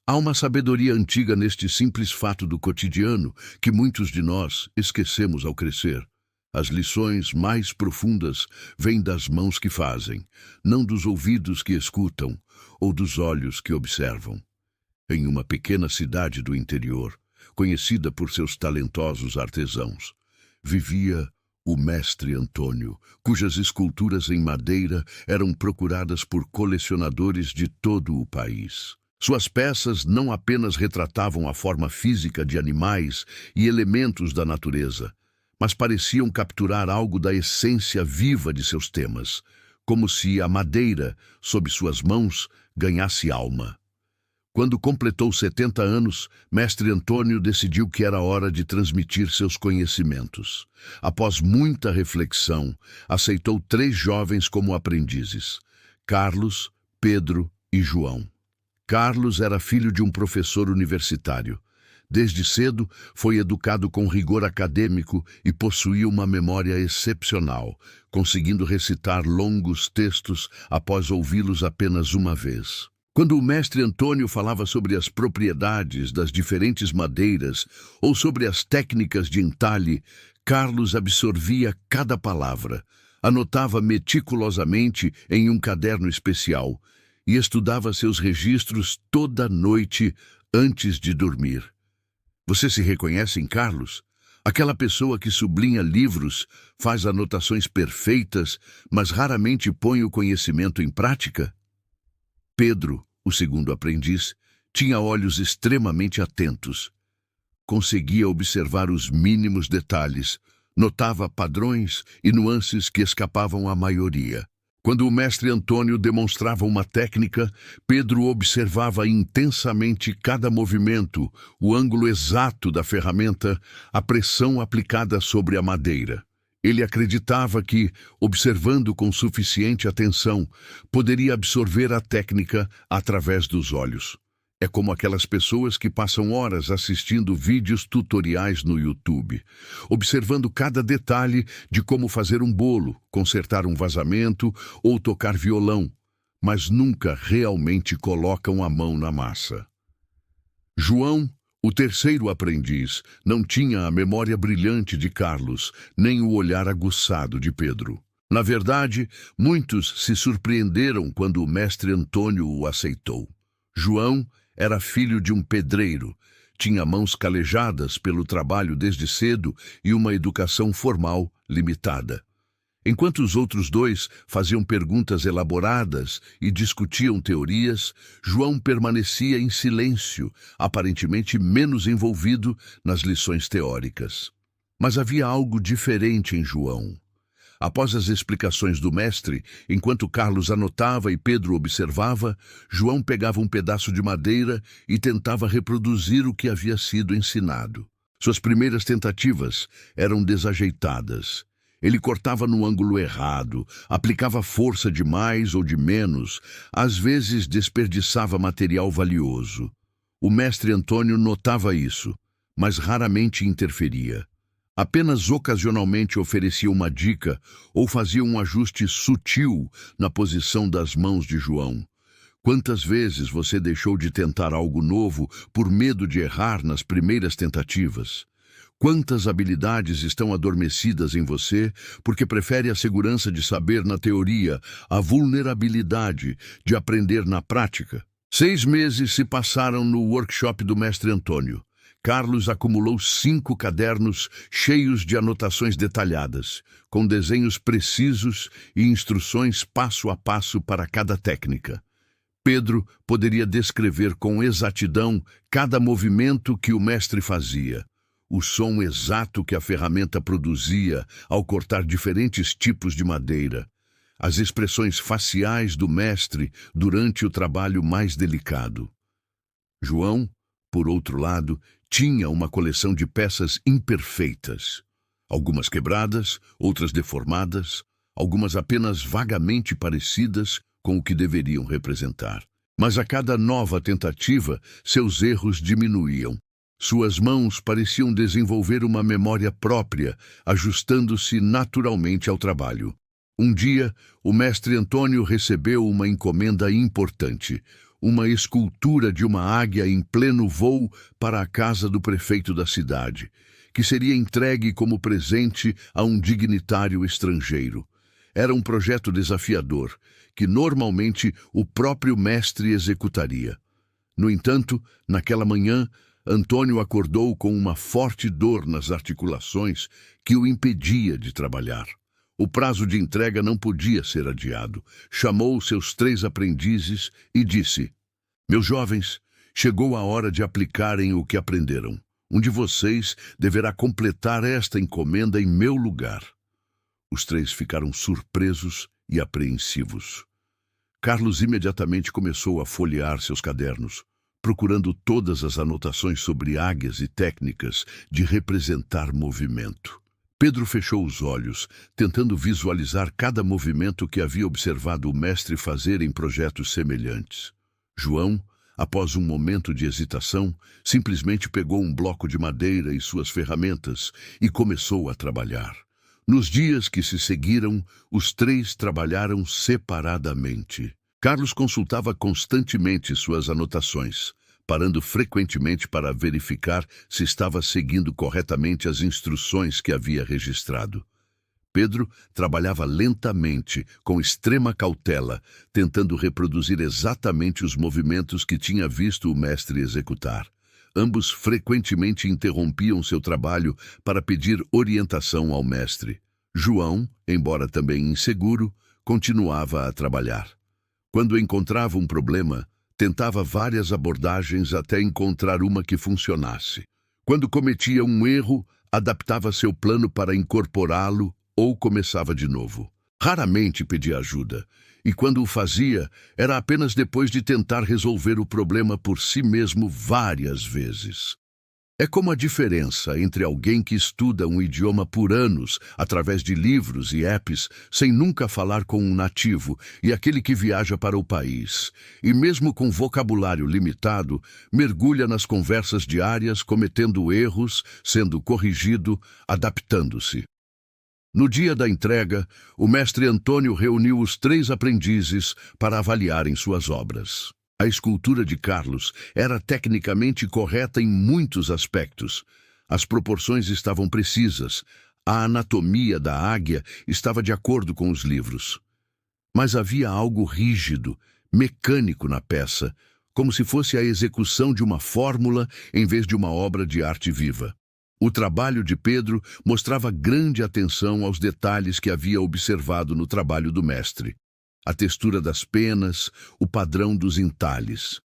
Há uma sabedoria antiga neste simples fato do cotidiano que muitos de nós esquecemos ao crescer. As lições mais profundas vêm das mãos que fazem, não dos ouvidos que escutam ou dos olhos que observam. Em uma pequena cidade do interior, conhecida por seus talentosos artesãos, vivia o mestre Antônio, cujas esculturas em madeira eram procuradas por colecionadores de todo o país. Suas peças não apenas retratavam a forma física de animais e elementos da natureza, mas pareciam capturar algo da essência viva de seus temas, como se a madeira, sob suas mãos, ganhasse alma. Quando completou 70 anos, mestre Antônio decidiu que era hora de transmitir seus conhecimentos. Após muita reflexão, aceitou 3 jovens como aprendizes: Carlos, Pedro e João. Carlos era filho de um professor universitário. Desde cedo, foi educado com rigor acadêmico e possuía uma memória excepcional, conseguindo recitar longos textos após ouvi-los apenas uma vez. Quando o mestre Antônio falava sobre as propriedades das diferentes madeiras ou sobre as técnicas de entalhe, Carlos absorvia cada palavra, anotava meticulosamente em um caderno especial e estudava seus registros toda noite antes de dormir. Você se reconhece em Carlos? Aquela pessoa que sublinha livros, faz anotações perfeitas, mas raramente põe o conhecimento em prática? Pedro, o segundo aprendiz, tinha olhos extremamente atentos. Conseguia observar os mínimos detalhes, notava padrões e nuances que escapavam à maioria. Quando o mestre Antônio demonstrava uma técnica, Pedro observava intensamente cada movimento, o ângulo exato da ferramenta, a pressão aplicada sobre a madeira. Ele acreditava que, observando com suficiente atenção, poderia absorver a técnica através dos olhos. É como aquelas pessoas que passam horas assistindo vídeos tutoriais no YouTube, observando cada detalhe de como fazer um bolo, consertar um vazamento ou tocar violão, mas nunca realmente colocam a mão na massa. João, o terceiro aprendiz, não tinha a memória brilhante de Carlos, nem o olhar aguçado de Pedro. Na verdade, muitos se surpreenderam quando o mestre Antônio o aceitou. João era filho de um pedreiro, tinha mãos calejadas pelo trabalho desde cedo e uma educação formal limitada. Enquanto os outros 2 faziam perguntas elaboradas e discutiam teorias, João permanecia em silêncio, aparentemente menos envolvido nas lições teóricas. Mas havia algo diferente em João. Após as explicações do mestre, enquanto Carlos anotava e Pedro observava, João pegava um pedaço de madeira e tentava reproduzir o que havia sido ensinado. Suas primeiras tentativas eram desajeitadas. Ele cortava no ângulo errado, aplicava força de mais ou de menos, às vezes desperdiçava material valioso. O mestre Antônio notava isso, mas raramente interferia. Apenas ocasionalmente oferecia uma dica ou fazia um ajuste sutil na posição das mãos de João. Quantas vezes você deixou de tentar algo novo por medo de errar nas primeiras tentativas? Quantas habilidades estão adormecidas em você porque prefere a segurança de saber na teoria, a vulnerabilidade de aprender na prática? 6 meses se passaram no workshop do mestre Antônio. Carlos acumulou 5 cadernos cheios de anotações detalhadas, com desenhos precisos e instruções passo a passo para cada técnica. Pedro poderia descrever com exatidão cada movimento que o mestre fazia, o som exato que a ferramenta produzia ao cortar diferentes tipos de madeira, as expressões faciais do mestre durante o trabalho mais delicado. João, por outro lado, tinha uma coleção de peças imperfeitas, algumas quebradas, outras deformadas, algumas apenas vagamente parecidas com o que deveriam representar. Mas a cada nova tentativa, seus erros diminuíam. Suas mãos pareciam desenvolver uma memória própria, ajustando-se naturalmente ao trabalho. Um dia, o mestre Antônio recebeu uma encomenda importante, uma escultura de uma águia em pleno voo para a casa do prefeito da cidade, que seria entregue como presente a um dignitário estrangeiro. Era um projeto desafiador, que normalmente o próprio mestre executaria. No entanto, naquela manhã, Antônio acordou com uma forte dor nas articulações que o impedia de trabalhar. O prazo de entrega não podia ser adiado. Chamou seus 3 aprendizes e disse: "Meus jovens, chegou a hora de aplicarem o que aprenderam. Um de vocês deverá completar esta encomenda em meu lugar." Os 3 ficaram surpresos e apreensivos. Carlos imediatamente começou a folhear seus cadernos, procurando todas as anotações sobre águias e técnicas de representar movimento. Pedro fechou os olhos, tentando visualizar cada movimento que havia observado o mestre fazer em projetos semelhantes. João, após um momento de hesitação, simplesmente pegou um bloco de madeira e suas ferramentas e começou a trabalhar. Nos dias que se seguiram, os 3 trabalharam separadamente. Carlos consultava constantemente suas anotações, parando frequentemente para verificar se estava seguindo corretamente as instruções que havia registrado. Pedro trabalhava lentamente, com extrema cautela, tentando reproduzir exatamente os movimentos que tinha visto o mestre executar. Ambos frequentemente interrompiam seu trabalho para pedir orientação ao mestre. João, embora também inseguro, continuava a trabalhar. Quando encontrava um problema, tentava várias abordagens até encontrar uma que funcionasse. Quando cometia um erro, adaptava seu plano para incorporá-lo ou começava de novo. Raramente pedia ajuda, e quando o fazia, era apenas depois de tentar resolver o problema por si mesmo várias vezes. É como a diferença entre alguém que estuda um idioma por anos, através de livros e apps, sem nunca falar com um nativo, e aquele que viaja para o país, e mesmo com vocabulário limitado, mergulha nas conversas diárias, cometendo erros, sendo corrigido, adaptando-se. No dia da entrega, o mestre Antônio reuniu os 3 aprendizes para avaliarem suas obras. A escultura de Carlos era tecnicamente correta em muitos aspectos. As proporções estavam precisas, a anatomia da águia estava de acordo com os livros. Mas havia algo rígido, mecânico na peça, como se fosse a execução de uma fórmula em vez de uma obra de arte viva. O trabalho de Pedro mostrava grande atenção aos detalhes que havia observado no trabalho do mestre. A textura das penas, o padrão dos entalhes.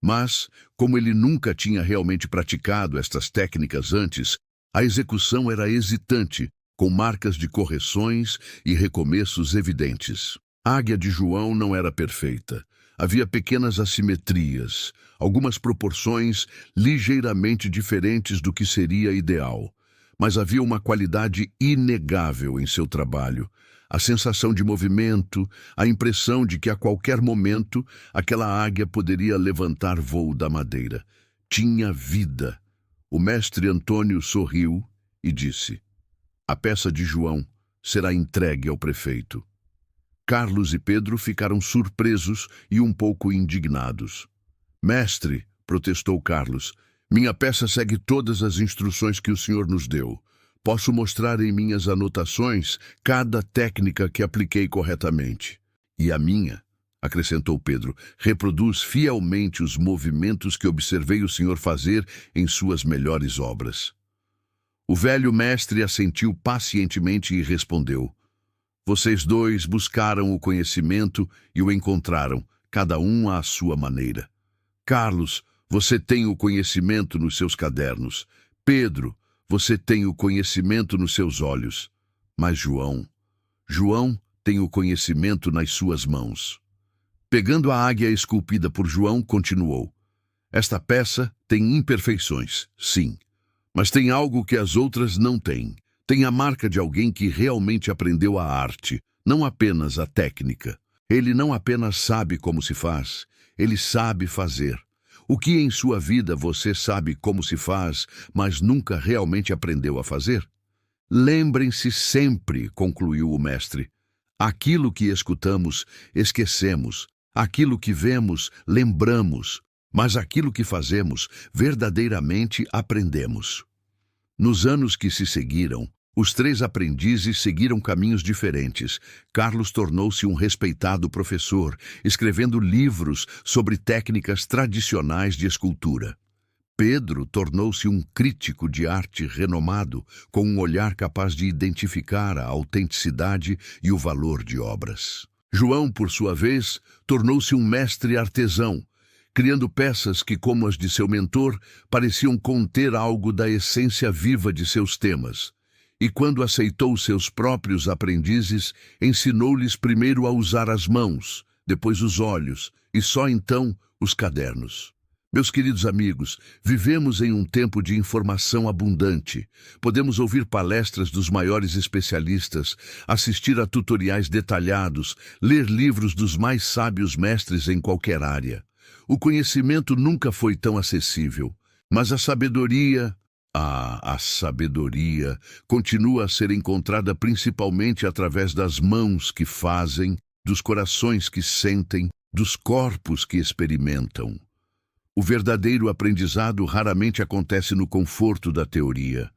Mas, como ele nunca tinha realmente praticado estas técnicas antes, a execução era hesitante, com marcas de correções e recomeços evidentes. A águia de João não era perfeita. Havia pequenas assimetrias, algumas proporções ligeiramente diferentes do que seria ideal. Mas havia uma qualidade inegável em seu trabalho. A sensação de movimento, a impressão de que a qualquer momento aquela águia poderia levantar voo da madeira. Tinha vida. O mestre Antônio sorriu e disse: "A peça de João será entregue ao prefeito." Carlos e Pedro ficaram surpresos e um pouco indignados. "Mestre", protestou Carlos, "minha peça segue todas as instruções que o senhor nos deu. Posso mostrar em minhas anotações cada técnica que apliquei corretamente." "E a minha", acrescentou Pedro, "reproduz fielmente os movimentos que observei o senhor fazer em suas melhores obras." O velho mestre assentiu pacientemente e respondeu: "Vocês 2 buscaram o conhecimento e o encontraram, cada um à sua maneira. Carlos, você tem o conhecimento nos seus cadernos. Pedro, você tem o conhecimento nos seus olhos. Mas João tem o conhecimento nas suas mãos." Pegando a águia esculpida por João, continuou: "Esta peça tem imperfeições, sim, mas tem algo que as outras não têm. Tem a marca de alguém que realmente aprendeu a arte, não apenas a técnica. Ele não apenas sabe como se faz, ele sabe fazer. O que em sua vida você sabe como se faz, mas nunca realmente aprendeu a fazer? Lembrem-se sempre", concluiu o mestre, "aquilo que escutamos, esquecemos, Aquilo que vemos, lembramos, mas aquilo que fazemos, verdadeiramente aprendemos. Nos anos que se seguiram, os três aprendizes seguiram caminhos diferentes. Carlos tornou-se um respeitado professor, escrevendo livros sobre técnicas tradicionais de escultura. Pedro tornou-se um crítico de arte renomado, com um olhar capaz de identificar a autenticidade e o valor de obras. João, por sua vez, tornou-se um mestre artesão, criando peças que, como as de seu mentor, pareciam conter algo da essência viva de seus temas. E quando aceitou seus próprios aprendizes, ensinou-lhes primeiro a usar as mãos, depois os olhos e só então os cadernos. Meus queridos amigos, vivemos em um tempo de informação abundante. Podemos ouvir palestras dos maiores especialistas, assistir a tutoriais detalhados, ler livros dos mais sábios mestres em qualquer área. O conhecimento nunca foi tão acessível, mas a sabedoria continua a ser encontrada principalmente através das mãos que fazem, dos corações que sentem, dos corpos que experimentam. O verdadeiro aprendizado raramente acontece no conforto da teoria.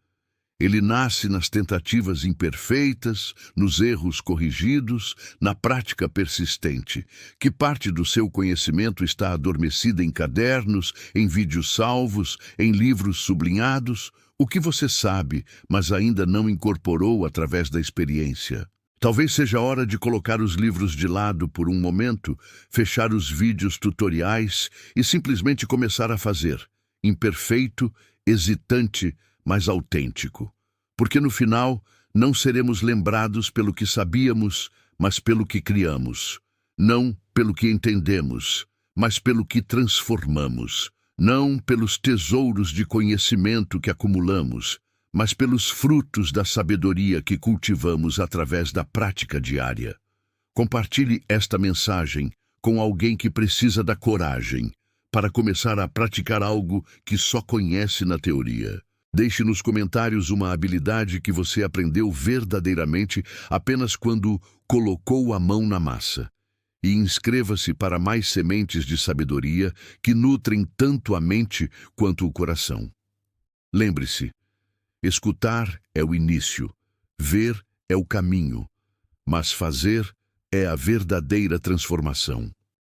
Ele nasce nas tentativas imperfeitas, nos erros corrigidos, na prática persistente, que parte do seu conhecimento está adormecida em cadernos, em vídeos salvos, em livros sublinhados, o que você sabe, mas ainda não incorporou através da experiência. Talvez seja hora de colocar os livros de lado por um momento, fechar os vídeos tutoriais e simplesmente começar a fazer, imperfeito, hesitante, mas autêntico. Porque no final, não seremos lembrados pelo que sabíamos, mas pelo que criamos. Não pelo que entendemos, mas pelo que transformamos. Não pelos tesouros de conhecimento que acumulamos, mas pelos frutos da sabedoria que cultivamos através da prática diária. Compartilhe esta mensagem com alguém que precisa da coragem para começar a praticar algo que só conhece na teoria. Deixe nos comentários uma habilidade que você aprendeu verdadeiramente apenas quando colocou a mão na massa. E inscreva-se para mais sementes de sabedoria que nutrem tanto a mente quanto o coração. Lembre-se, escutar é o início, ver é o caminho, mas fazer é a verdadeira transformação.